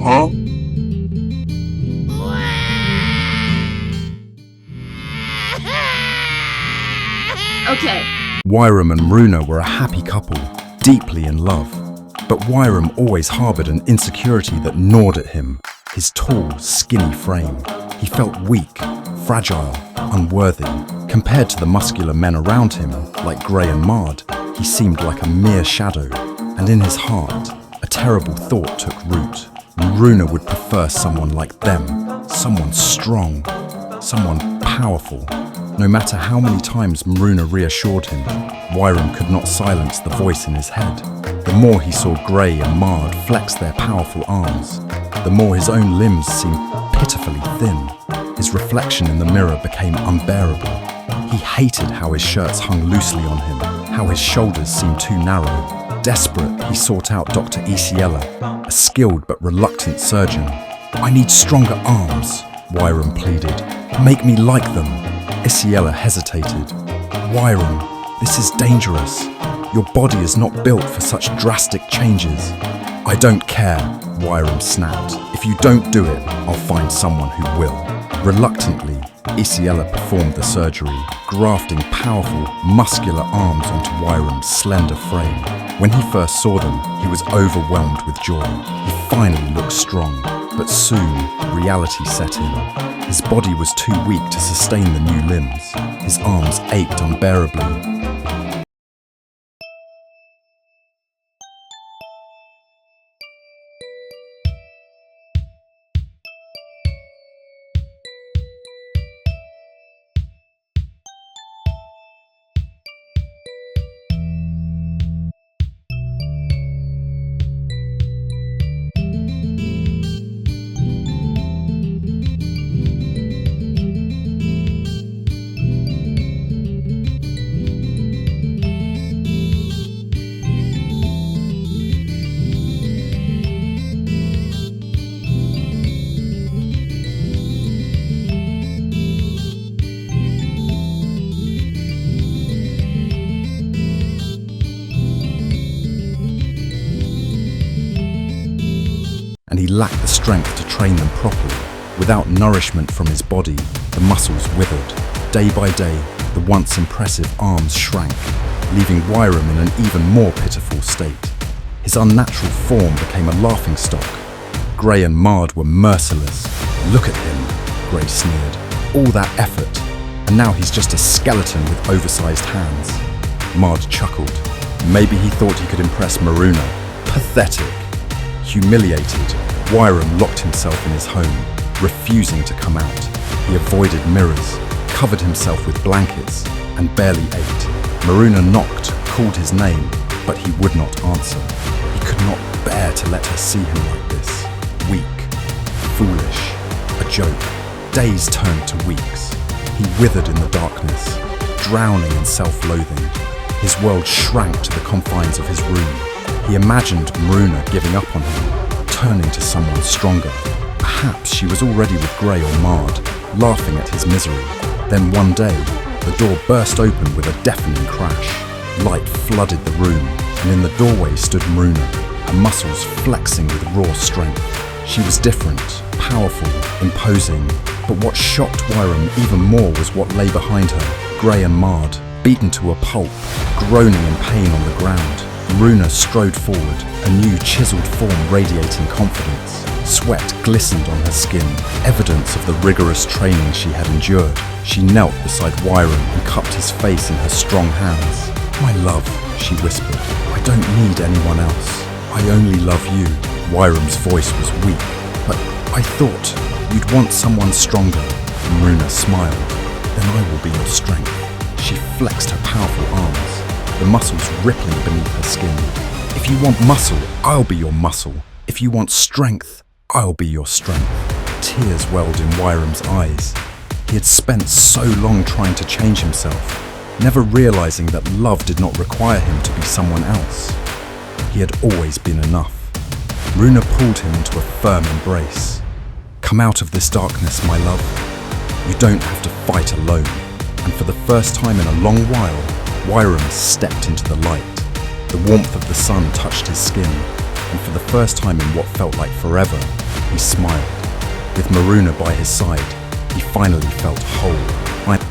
Huh? Okay. Wyrum and Mroona were a happy couple, deeply in love. But Wyrum always harbored an insecurity that gnawed at him. His tall, skinny frame. He felt weak, fragile, unworthy. Compared to the muscular men around him, like Gray and Mard, he seemed like a mere shadow. And in his heart, a terrible thought took root. Mroona would prefer someone like them, someone strong, someone powerful. No matter how many times Mroona reassured him, Wyrum could not silence the voice in his head. The more he saw Gray and Mard flex their powerful arms, the more his own limbs seemed pitifully thin. His reflection in the mirror became unbearable. He hated how his shirts hung loosely on him, how his shoulders seemed too narrow. Desperate, he sought out Dr. Isiela, a skilled but reluctant surgeon. "I need stronger arms," Wyrum pleaded. "Make me like them." Isiela hesitated. "Wyrum, this is dangerous. Your body is not built for such drastic changes." "I don't care," Wyrum snapped. "If you don't do it, I'll find someone who will." Reluctantly, Isiela performed the surgery, grafting powerful, muscular arms onto Wyrum's slender frame. When he first saw them, he was overwhelmed with joy. He finally looked strong, but soon reality set in. His body was too weak to sustain the new limbs. His arms ached unbearably. And he lacked the strength to train them properly. Without nourishment from his body, the muscles withered. Day by day, the once impressive arms shrank, leaving Wyrum in an even more pitiful state. His unnatural form became a laughingstock. Gray and Mard were merciless. "Look at him," Gray sneered. "All that effort, and now he's just a skeleton with oversized hands." Mard chuckled. Maybe he thought he could impress Mroona. Pathetic. Humiliated, Wyrum locked himself in his home, refusing to come out. He avoided mirrors, covered himself with blankets, and barely ate. Mroona knocked, called his name, but he would not answer. He could not bear to let her see him like this. Weak, foolish, a joke. Days turned to weeks. He withered in the darkness, drowning in self-loathing. His world shrank to the confines of his room. He imagined Mroona giving up on him, turning to someone stronger. Perhaps she was already with Gray or Mard, laughing at his misery. Then one day, the door burst open with a deafening crash. Light flooded the room, and in the doorway stood Mroona, her muscles flexing with raw strength. She was different, powerful, imposing, but what shocked Wyrum even more was what lay behind her. Gray and Mard, beaten to a pulp, groaning in pain on the ground. Mroona strode forward, a new chiseled form radiating confidence. Sweat glistened on her skin, evidence of the rigorous training she had endured. She knelt beside Wyrum and cupped his face in her strong hands. "My love," she whispered, "I don't need anyone else. I only love you." Wyrum's voice was weak. "But I thought you'd want someone stronger." Mroona smiled. "Then I will be your strength." She flexed her powerful arms, the muscles rippling beneath her skin. "If you want muscle, I'll be your muscle. If you want strength, I'll be your strength." Tears welled in Wyrum's eyes. He had spent so long trying to change himself, never realizing that love did not require him to be someone else. He had always been enough. Mroona pulled him into a firm embrace. "Come out of this darkness, my love. You don't have to fight alone." And for the first time in a long while, Wyrum stepped into the light. The warmth of the sun touched his skin, and for the first time in what felt like forever, He smiled. With Mroona by his side, he finally felt whole.